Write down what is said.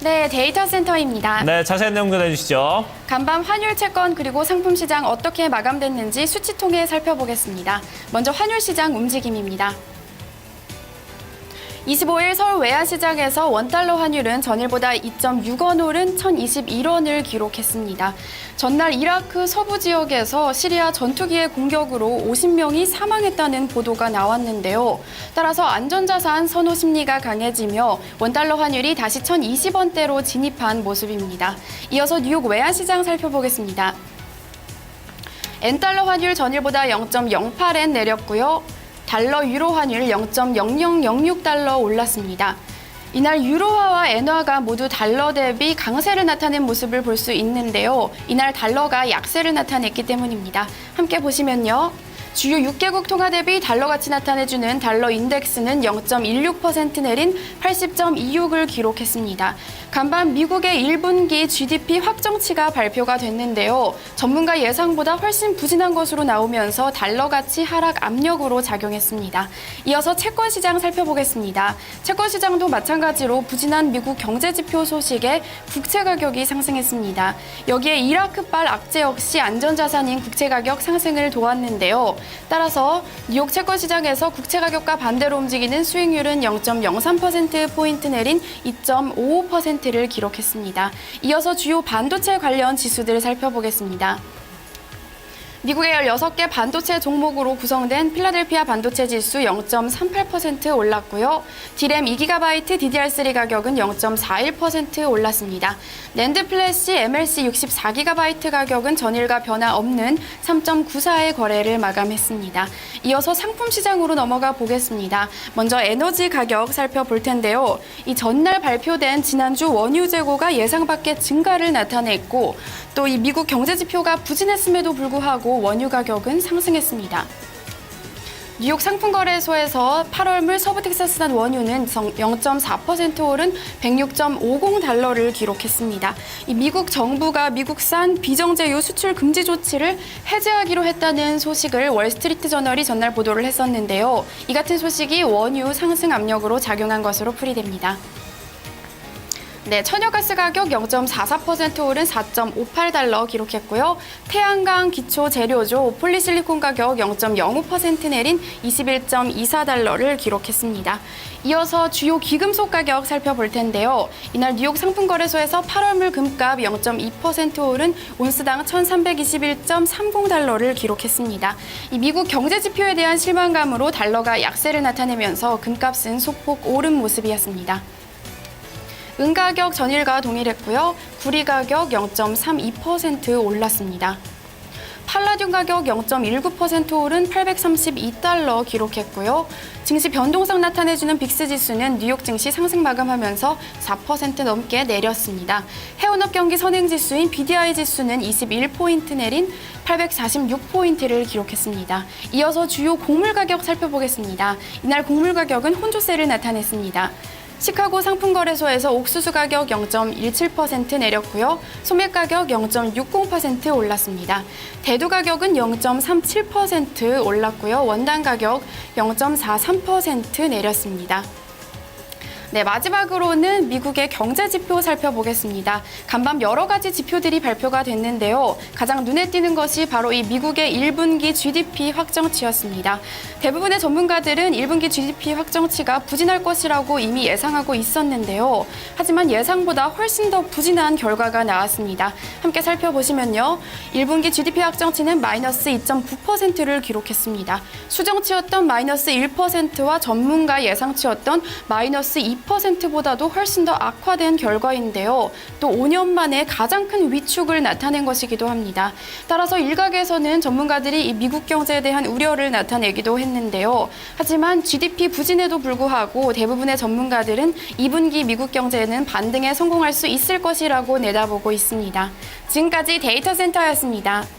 네, 데이터 센터입니다. 네, 자세한 내용 전해주시죠. 간밤 환율 채권 그리고 상품 시장 어떻게 마감됐는지 수치 통해 살펴보겠습니다. 먼저 환율 시장 움직임입니다. 25일 서울 외환시장에서 원달러 환율은 전일보다 2.6원 오른 1,021원을 기록했습니다. 전날 이라크 서부 지역에서 시리아 전투기의 공격으로 50명이 사망했다는 보도가 나왔는데요. 따라서 안전자산 선호 심리가 강해지며 원달러 환율이 다시 1,020원대로 진입한 모습입니다. 이어서 뉴욕 외환시장 살펴보겠습니다. 엔달러 환율 전일보다 0.08엔 내렸고요. 달러 유로 환율 0.0006달러 올랐습니다. 이날 유로화와 엔화가 모두 달러 대비 강세를 나타낸 모습을 볼 수 있는데요. 이날 달러가 약세를 나타냈기 때문입니다. 함께 보시면요. 주요 6개국 통화 대비 달러 가치 나타내주는 달러 인덱스는 0.16% 내린 80.26을 기록했습니다. 간밤 미국의 1분기 GDP 확정치가 발표가 됐는데요. 전문가 예상보다 훨씬 부진한 것으로 나오면서 달러 가치 하락 압력으로 작용했습니다. 이어서 채권 시장 살펴보겠습니다. 채권 시장도 마찬가지로 부진한 미국 경제 지표 소식에 국채 가격이 상승했습니다. 여기에 이라크발 악재 역시 안전자산인 국채 가격 상승을 도왔는데요. 따라서 뉴욕 채권 시장에서 국채 가격과 반대로 움직이는 수익률은 0.03%포인트 내린 2.55%를 기록했습니다. 이어서 주요 반도체 관련 지수들을 살펴보겠습니다. 미국의 16개 반도체 종목으로 구성된 필라델피아 반도체 지수 0.38% 올랐고요. D램 2GB DDR3 가격은 0.41% 올랐습니다. 낸드 플래시 MLC 64GB 가격은 전일과 변화 없는 3.94의 거래를 마감했습니다. 이어서 상품 시장으로 넘어가 보겠습니다. 먼저 에너지 가격 살펴볼 텐데요. 이 전날 발표된 지난주 원유 재고가 예상 밖의 증가를 나타냈고 또 이 미국 경제 지표가 부진했음에도 불구하고 원유 가격은 상승했습니다. 뉴욕 상품거래소에서 8월물 서부 텍사스산 원유는 0.4% 오른 106.50달러를 기록했습니다. 이 미국 정부가 미국산 비정제유 수출 금지 조치를 해제하기로 했다는 소식을 월스트리트 저널이 전날 보도를 했었는데요. 이 같은 소식이 원유 상승 압력으로 작용한 것으로 풀이됩니다. 네, 천연가스 가격 0.44% 오른 4.58달러 기록했고요. 태양광 기초 재료죠. 폴리실리콘 가격 0.05% 내린 21.24달러를 기록했습니다. 이어서 주요 귀금속 가격 살펴볼 텐데요. 이날 뉴욕 상품거래소에서 8월물 금값 0.2% 오른 온스당 1,321.30달러를 기록했습니다. 이 미국 경제 지표에 대한 실망감으로 달러가 약세를 나타내면서 금값은 소폭 오른 모습이었습니다. 은 가격 전일과 동일했고요. 구리 가격 0.32% 올랐습니다. 팔라듐 가격 0.19% 오른 832달러 기록했고요. 증시 변동성 나타내주는 빅스 지수는 뉴욕 증시 상승 마감하면서 4% 넘게 내렸습니다. 해운업 경기 선행 지수인 BDI 지수는 21포인트 내린 846포인트를 기록했습니다. 이어서 주요 곡물 가격 살펴보겠습니다. 이날 곡물 가격은 혼조세를 나타냈습니다. 시카고 상품거래소에서 옥수수 가격 0.17% 내렸고요. 소매 가격 0.60% 올랐습니다. 대두 가격은 0.37% 올랐고요. 원당 가격 0.43% 내렸습니다. 네, 마지막으로는 미국의 경제 지표 살펴보겠습니다. 간밤 여러 가지 지표들이 발표가 됐는데요. 가장 눈에 띄는 것이 바로 이 미국의 1분기 GDP 확정치였습니다. 대부분의 전문가들은 1분기 GDP 확정치가 부진할 것이라고 이미 예상하고 있었는데요. 하지만 예상보다 훨씬 더 부진한 결과가 나왔습니다. 함께 살펴보시면요. 1분기 GDP 확정치는 마이너스 2.9%를 기록했습니다. 수정치였던 마이너스 1%와 전문가 예상치였던 마이너스 2%보다도 훨씬 더 악화된 결과인데요. 또 5년 만에 가장 큰 위축을 나타낸 것이기도 합니다. 따라서 일각에서는 전문가들이 이 미국 경제에 대한 우려를 나타내기도 했는데요. 하지만 GDP 부진에도 불구하고 대부분의 전문가들은 2분기 미국 경제는 반등에 성공할 수 있을 것이라고 내다보고 있습니다. 지금까지 데이터 센터였습니다.